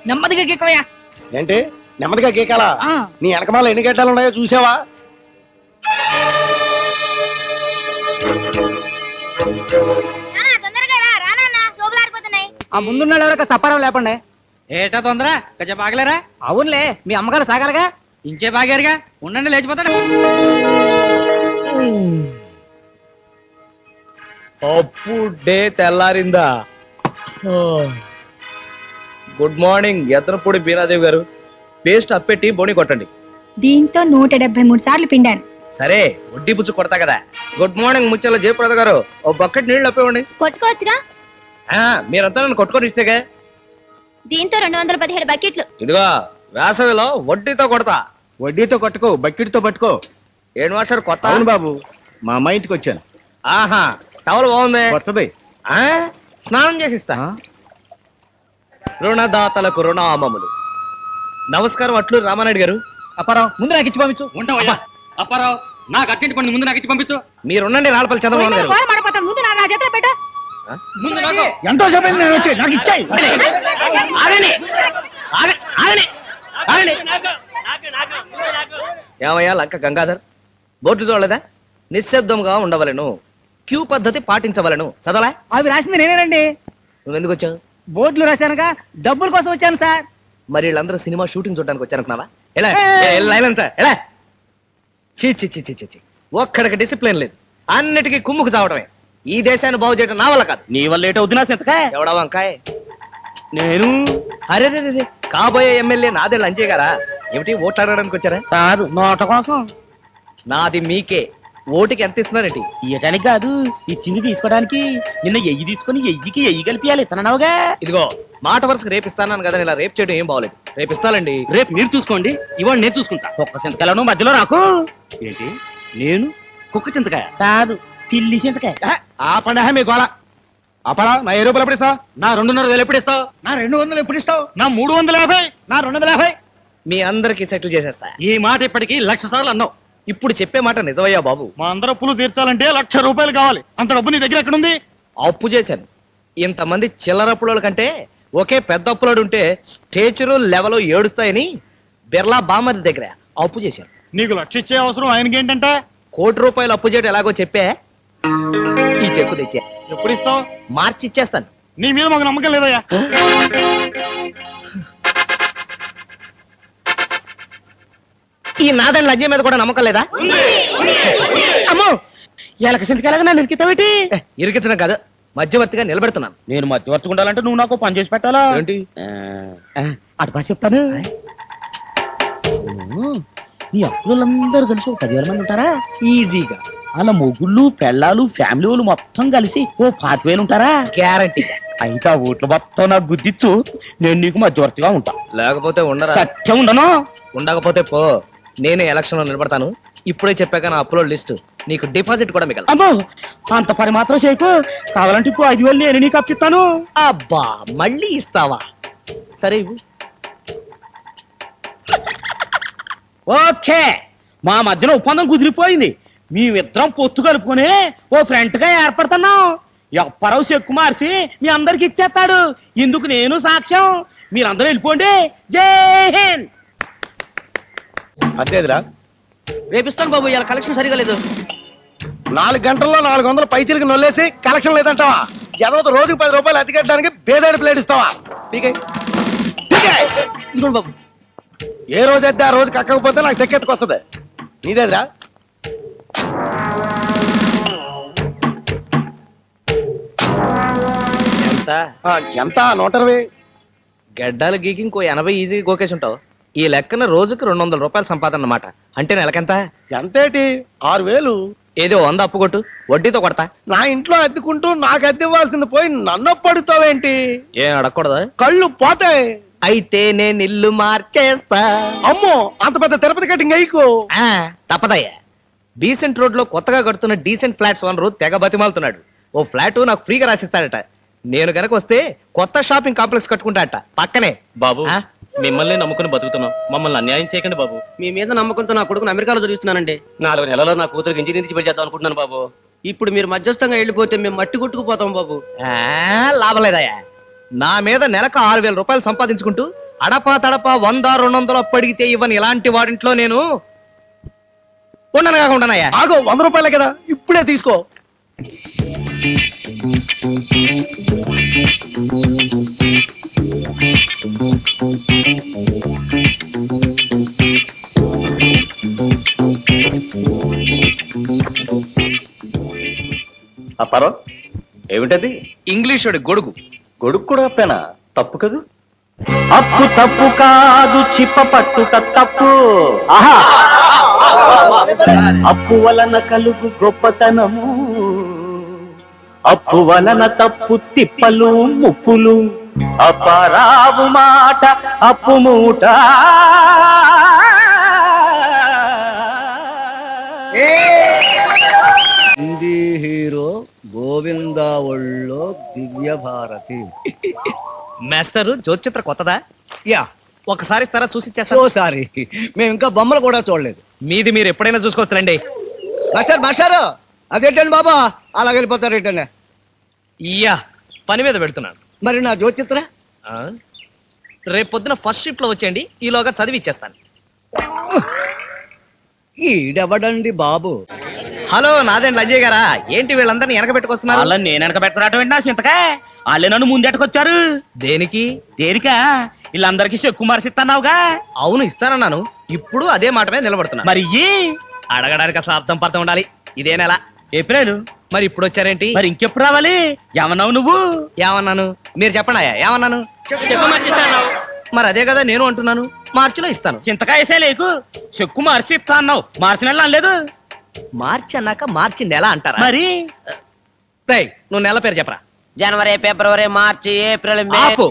నెమ్మదిగా గీకవయ్యా. ఏంటి నెమ్మదిగా గీకాలా? ఆ. నీ వెనకమాల ఎన్ని గడ్డలు ఉన్నాయో చూసావా? ఆ ముందున్న ఎవరో సపరం లేపండి. ఏటా తొందర కొంచెం బాగలేరా? అవునులే, మీ అమ్మగారు సాగాలిగా. ఇంకే బాగారుగా, ఉండండి లేచిపోతాను. అప్పుడే తెల్లారిందా? గుడ్ మార్నింగ్ ఎత్తనపూడి బీనాదేవి గారు. పేస్ట్ అప్పెట్టి బోని కొట్టండి. దీంతో 173 సార్లు పిండాను. సరే, వడ్డీ పుచ్చు కొడతా కదా. గుడ్ మార్నింగ్ ముచ్చల జయప్రద గారు, ఓ బకెట్ నీళ్లు అప్పివ్వండి. కొట్టుకోవచ్చుగా. మీరంతా నన్ను కొట్టుకొని ఇస్తేగా. దీంతో 217 బకెట్లు. ఇదిగో వేసవిలో వడ్డీతో కొడతా. వడ్డీతో కొట్టుకో, బకెట్తో పట్టుకో. ఏడు మాస్టర్ కొత్త? అవును బాబు, మా అమ్మాయి ఇంటికి వచ్చాను. ఆహా, టవల్ బాగుంది. కొత్తది. స్నానం చేసిస్తా. రుణదాతలకు రుణామములు. నమస్కారం, అట్లు రామానాయుడు గారు. అప్పారావు, ముందు నాకు ఇచ్చి పంపించు. ఉంటావయ్యా అప్పారావు, నాకు అర్జెంట్ పని ముందు నాకు ఇచ్చి పంపించు. మీరున్నండి రాళ్ళపల్లి చంద్రబాబు గారు. ముందు నా చేతిలో పెట్టు. ముందు నాకు ఎంతో సేపు నేను వచ్చి నాకు ఇచ్చాయి. ఏమయ్యా లంక గంగాధర్, బోర్డు చూడలేదా? నిశ్శబ్దంగా ఉండవలను, క్యూ పద్ధతి పాటించవలను. చదవలా? అవి రాసింది నేనేనండి. నువ్వెందుకు వచ్చావు? బోర్డులు రాశానుగా, డబ్బుల కోసం వచ్చాను సార్. మరి వీళ్ళందరూ సినిమా షూటింగ్ చూడడానికి వచ్చారనుకున్నావా? ఎలా ఎలా? చీ చీ చీ చీ చీ, ఒక్కడికి డిసిప్లిన్ లేదు, అన్నిటికీ కుమ్ముకు చావడమే. ఈ దేశాన్ని బాగు చేయడం నా వల్ల కాదు. నీ వల్ల ఏట అవుతున్నా సింతకాయ. ఎవడా వంకాయ? నేను అరే కాబోయే ఎమ్మెల్యే నాదేళ్ళు అంజయ్ గారా? ఏమిటి ఓట్లాడడానికి వచ్చారా? కాదు, నోట కోసం. నాది మీకే. ఓటుకి ఎంత ఇస్తున్నారేంటి? ఇయటానికి కాదు, ఇచ్చింది తీసుకోవడానికి. నిన్న ఎయ్యి తీసుకుని ఎయ్యికి ఎయ్యి కలిపియాలి తనవుగా. ఇదిగో మాట వరుసకు రేపిస్తాను కదా, ఇలా రేపు చేయడం ఏం బాగోలేదు. రేపిస్తానండి. రేపు మీరు చూసుకోండి, ఇవాళ నేను చూసుకుంటా. కుక్క చింతకాయలను మధ్యలో రాకు. ఏంటి నేను కుక్క చింతకాయ? కాదు, పిల్లి చింతకాయ. ఆ పండగ మీ గోళ. అపరా, నా 7 రూపాయలు ఎప్పుడు ఇస్తావు? నా 2.5 ఎప్పుడు ఇస్తావు? నా 200 ఎప్పుడు ఇస్తావు? నా 350. నా 250. మీ అందరికి సెటిల్ చేసేస్తా. ఈ మాట ఇప్పటికి 1,00,000 సార్లు అన్నావు. ఇప్పుడు చెప్పే మాట నిజమయ్యా బాబు. మా అందరూ అప్పులు తీర్చాలంటే 1,00,000 రూపాయలు కావాలి. అంత డబ్బు నీ దగ్గర ఎక్కడుంది? అప్పు చేశాను. ఇంతమంది చిల్లరప్పుల కంటే ఒకే పెద్ద అప్పులోడు ఉంటే స్టేచరు లెవెల్ ఏడుస్తాయని బిర్లా బామ్మది దగ్గర అప్పు చేశాను. నీకు 1,00,000 ఇచ్చే అవసరం ఆయనకి ఏంటంటే? ₹1,00,000 అప్పు చేయడం ఎలాగో చెప్పే. ఈ చెక్కు తెచ్చా. ఎప్పుడు ఇస్తావు? మార్చి ఇచ్చేస్తాను. నీ మీద మాకు నమ్మకం లేదయ్యా. ఈ నాదని లజ్జ మీద కూడా నమ్మకం లేదా? అమ్మో, ఎలక సింతకాయలాగా నన్ను ఇరికితావేటి? ఇరికించడం కాదు, మధ్యవర్తిగా నిలబెడుతున్నాను. నేను మధ్యవర్తి ఉండాలంటే నువ్వు నాకు పని చేసి పెట్టాలా? ఏంటి? అటు బాగా చెప్తాను. నీ అప్పులందరూ కలిసి 10,000 మంది ఉంటారా? ఈజీగా. అలా మొగుళ్ళు పెళ్ళాలు ఫ్యామిలీ వాళ్ళు మొత్తం కలిసి 25,000 ఉంటారా? గ్యారంటీ. అయితే ఆ ఓట్లు మొత్తం నాకు గుద్దిచ్చు, నేను నీకు మధ్యవర్తిగా ఉంటా. లేకపోతే ఉండరా? సత్యం ఉండను. ఉండకపోతే పో, నేనే ఎలక్షన్ లో నిలబడతాను. ఇప్పుడే చెప్పాక నా అప్పులో లిస్టు, నీకు డిపాజిట్ కూడా మిగలదు. అమ్మో, అంత పని మాత్రం చేయకు. కావాలంటే ఇప్పుడు 5,000 నేను నీకు అప్పిస్తాను. అబ్బా, మళ్ళీ ఇస్తావా? సరే ఇవ్వు. ఓకే, మా మధ్యన ఒప్పందం కుదిరిపోయింది. మేమిద్దరం పొత్తు కలుపుకొని ఓ ఫ్రెంట్ గా ఏర్పడుతున్నాం. ఎప్పరవు చెక్కు మార్చి మీ అందరికి ఇచ్చేస్తాడు. ఇందుకు నేను సాక్ష్యం. మీరందరూ వెళ్ళిపోండి. జై హింద్. అంతేదిరా, రేపిస్తాను బాబు, ఇలా కలెక్షన్ సరిగా లేదు. 4 గంటల్లో 400 పైచీలకి నొల్లేసి కలెక్షన్ లేదంటావా? ఎదవత రోజుకి 10 రూపాయలు అతికెట్టడానికి బేదాడి ప్లేట్ ఇస్తావా? పీకే ఇదిగోండి బాబు. ఏ రోజు అయితే ఆ రోజు కక్కకపోతే నాకు తెక్కెత్తుకొస్తుంది. నీదేదిరా? ఎంత? ఎంత? 120. గడ్డాలు గీకి ఇంకో 80 ఈజీ గోకేసి ఉంటావు. ఈ లెక్కన రోజుకి ₹200 సంపాదన అన్నమాట. అంటే నెలకెంత? ఎంతేటి? 6,000. ఏదో 100 అప్పు కొట్టు, వడ్డీతో కొడతా. నా ఇంట్లో అద్దెకుంటూ నాకు అద్దె ఇవ్వాల్సింది పోయి నన్ను పడుతావేంటి? ఏం అడగకూడదా? కళ్ళు పోతాయి. అయితే నేను ఇల్లు మార్చేస్తా. అమ్మో, అంత పెద్ద తిరుపతి కటింగ్ అయ్యకు. తప్పదయ్యా. డీసెంట్ రోడ్ లో కొత్తగా కడుతున్న డీసెంట్ ఫ్లాట్స్ ఓనరు తెగ బతిమాలుతున్నాడు. ఓ ఫ్లాట్ నాకు ఫ్రీగా రాసిస్తాడట. నేను గనక వస్తే కొత్త షాపింగ్ కాంప్లెక్స్ కట్టుకుంటాడట పక్కనే. బాబు, మిమ్మల్ని నమ్ముకుని బతుకుతున్నాం, మమ్మల్ని అన్యాయం చేయకండి బాబు. మీ మీద నమ్మకంతో నా కొడుకుని అమెరికాలో చదివిస్తున్నానండి. 4 నెలల్లో నా కూతురికి ఇంజనీరింగ్ చేద్దాం అనుకుంటున్నాను బాబు. ఇప్పుడు మీరు మధ్యస్థంగా వెళ్ళిపోతే మేము మట్టి కొట్టుకుపోతాం బాబు. లాభం లేదయ్యా. నా మీద నెలకు ₹6,000 సంపాదించుకుంటూ అడపా తడపా 100, 200 అప్పు అడిగితే ఇవ్వని ఇలాంటి వాడింట్లో నేను ఉండనుగా ఉండనయ్యా. ఆగో 100 రూపాయలే కదా, ఇప్పుడే తీసుకో. అప్పారో ఏమిటది? ఇంగ్లీష్ వాడి గొడుగు. గొడుగు కూడా అప్పేనా? తప్పు కదూ. అప్పు తప్పు కాదు, చిప్ప పట్టుట తప్పు. ఆహా, అప్పు వలన కలుగు గొప్పతనము, అప్పు వలన తప్పు తిప్పలు ముప్పులు. అపరావు మాట అప్పు మూట. హిందీ హీరో గోవిందా ఒళ్ళో దివ్య భారతి. మాస్టరు జ్యోతిచిత్ర కొత్తదా? యా, ఒకసారి ఇస్తారా చూసి సో ఇచ్చేస్తా. సారీ, మేము ఇంకా బొమ్మలు కూడా చూడలేదు. మీది మీరు ఎప్పుడైనా చూసుకోవచ్చులండి. మాస్టారు అదేంటండి బాబా అలా వెళ్ళిపోతారు ఏంటండి? ఇయ్యా, పని మీద పెడుతున్నాను. మరి నా జ్యోతిచిత్ర ఆ? రేపు పొద్దున ఫస్ట్ షిఫ్ట్ లో వచ్చేయండి, ఈలోగా చదివి ఇచ్చేస్తాను. ఈడెవడండి బాబు? హలో, నాదేండి అజయ్ గారా? ఏంటి వీళ్ళందరినీ వెనక పెట్టుకొస్తున్నారు? వాళ్ళని నేను వెనక పెట్టరాటం నా చింతకా. వాళ్ళే నన్ను ముందెట్టుకొచ్చారు. దేనికి? దేనికా? వీళ్ళందరికీ చెక్కు మరిసిస్తున్నావుగా. అవును, ఇస్తానన్నాను. ఇప్పుడు అదే మాట మీద నిలబడుతున్నా. మరి అడగడానికి అసలు అర్థం పర్థం ఉండాలి. ఇదే నెల ఏప్రిల్. మరి ఇప్పుడు వచ్చారేంటి? మరి ఇంకెప్పుడు రావాలి? ఏమన్నావు నువ్వు? ఏమన్నాను? మీరు చెప్పండి అయ్యా, ఏమన్నాను? చెక్కు మార్చిస్తాను. మరి అదే కదా నేను అంటున్నాను, మార్చిలో ఇస్తాను. చింతకాయ వేసే లేకు, చెక్కు మార్చి ఇస్తా అన్నావు. మార్చి నెల అనలేదు. మార్చి అన్నాక మార్చి నెల అంటారా? మరి రేయ్, నువ్వు నెల పేరు చెప్పరా. జనవరి, ఫిబ్రవరి, మార్చి, ఏప్రిల్, మే. ఆపు.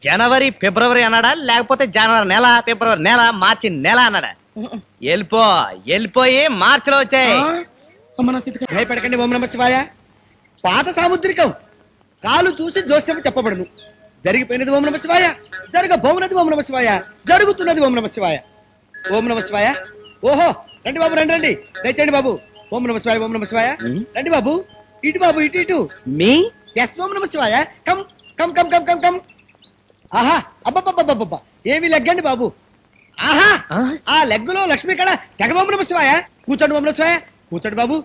జనవరి ఫిబ్రవరి అన్నాడా, లేకపోతే జనవరి నెల, ఫిబ్రవరి నెల, మార్చి నెల అన్నాడా? వెళ్ళిపోయి మార్చిలో వచ్చాయి. భయపడకండి ఓం నమ శివాయ. పాత సాముద్రికం, కాలు చూసి జోస్యం చెప్పబడును. జరిగిపోయినది ఓం నమ శివాయ, జరగబోనది ఓం నమ శివాయ, జరుగుతున్నది ఓం నమ శివాయ. ఓం నమ శివాయ. ఓహో, రండి బాబు, రండి రండి, దయచేయండి బాబు. ఓం నమ శివాయ, ఓం నమ శివాయ. రండి బాబు, ఇటు బాబు, ఇటు ఇటు. మీ ఎస్, ఓం నమ శివాయ. Come come come come come come. ఆహా, అబ్బబ్బబ్బబ్బబ్బ, ఏమి లెగ్గండి బాబు. ఆహా, ఆ లెగ్గులో లక్ష్మీ కళ. తెగ ఓం నమ శివాయ. కూర్చోండి ఓం నమ శివాయ, కూర్చోండి బాబు.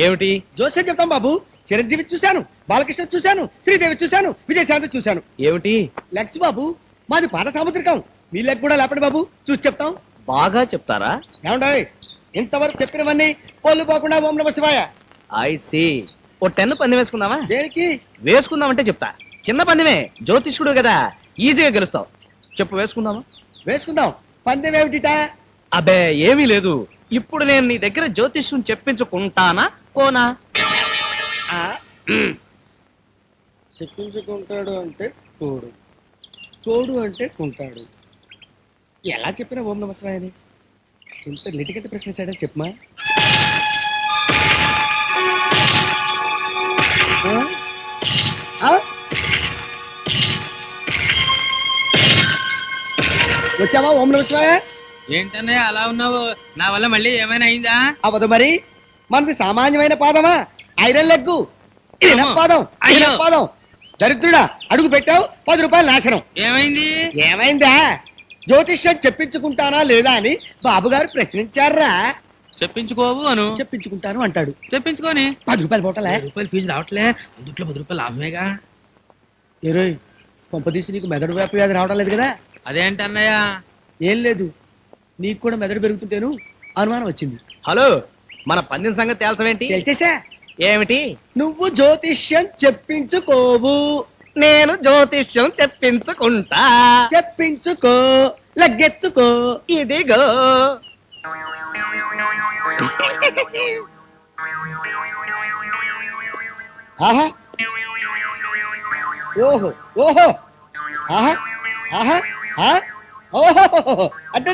ఏమిటి? జోస్యం చెప్తాం బాబు. చిరంజీవి చూశాను, బాలకృష్ణ చూశాను, శ్రీదేవి చూశాను, విజయశాంతి చూశాను. ఏమిటి? లెగ్స్ బాబు, మాది పాత సాముద్రికం. మీ లెగ్ కూడా లేపండి బాబు, చూసి చెప్తాం. బాగా చెప్తారా? ఏమంటాయి? ఇంతవరకు చెప్పినవన్నీ పోలు పోకుండా ఓం నమ శివాయ. I C. ఓ 10 పందెం వేసుకుందామా? దేనికి? వేసుకుందామంటే చెప్తా. చిన్న పందెమే, జ్యోతిష్కుడు కదా, ఈజీగా గెలుస్తావు. చెప్పు, వేసుకుందామా? వేసుకుందాం. పందెం ఏమిటిటా? అబ్బే ఏమీ లేదు. ఇప్పుడు నేను నీ దగ్గర జ్యోతిష్యం చెప్పించుకుంటానా కోనా? చెప్పించుకుంటాడు అంటే తోడు, తోడు అంటే కుంటాడు. ఎలా చెప్పినా ఓం నమ శివాయ అని ఇంత లిటికెట్ ప్రశ్న చేయడం చెప్పమా. వచ్చావా ఓం నమ శివాయ? ఏంటన్నయ్య అలా ఉన్నావు? నా వల్ల మళ్ళీ ఏమైనా అయిందా? అవదు మరి, మనది సామాన్యమైన పాదమా? ఐరన్ లెగ్గు, ఇనప పాదం, అయ్యో. ఇనప పాదం. దరిద్రుడా, అడుగు పెట్టావు, 10 రూపాయలు నాశనం. ఏమైంది? ఏమైందా? జ్యోతిష్యం చెప్పించుకుంటానా లేదా అని బాబుగారు ప్రశ్నించారా. చెప్పించుకోవు అను. చెప్పించుకుంటాను అంటాడు. చెప్పించుకోని 10 రూపాయలు పోటలే. 10 రూపాయలు ఫీజు రావట్లే, అందుట్లో 10 రూపాయలు లాభమేగా. ఏరోయ్, కొంపదీసి నీకు మెదడు వ్యాధి రావడం లేదు కదా? అదేంటన్నయ్య? ఏం లేదు, నీకు కూడా మెదడు పెరుగుతుంటేను అనుమానం వచ్చింది. హలో, మన పందెం సంగతి తేల్చవేంటి? తెలిసేసా? ఏమిటి? నువ్వు జ్యోతిష్యం చెప్పించుకోవు, నేను జ్యోతిష్యం చెప్పించుకుంటా. చెప్పించుకో, లగ్గెత్తుకో. ఇదిగో. ఆహా, ఓహో, ఓహో, ఆహా, ఆహా, ఆ, ఓహో, అడ్డే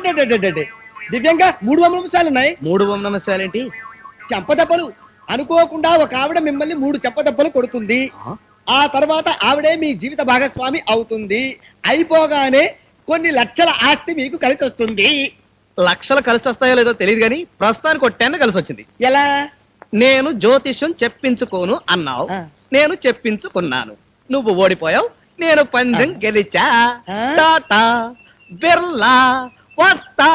దివ్యంగా 3 వంశాలు ఉన్నాయి. 3 ఓం నమ శివాయేంటి? చెంపదెబ్బలు. అనుకోకుండా ఒక ఆవిడ మిమ్మల్ని 3 చెంపదెబ్బలు కొడుతుంది. ఆ తర్వాత ఆవిడే మీ జీవిత భాగస్వామి అవుతుంది. అయిపోగానే కొన్ని లక్షల ఆస్తి మీకు కలిసి వస్తుంది. లక్షలు కలిసి వస్తాయో లేదో తెలియదు కానీ ప్రస్తుతానికి 10 కలిసి వచ్చింది. ఎలా? నేను జ్యోతిష్యం చెప్పించుకోను అన్నావు, ఆ. నేను చెప్పించుకున్నాను. నువ్వు ఓడిపోయావు, నేను పందెం గెలిచా ఆ? టాటా బిర్లా వస్తా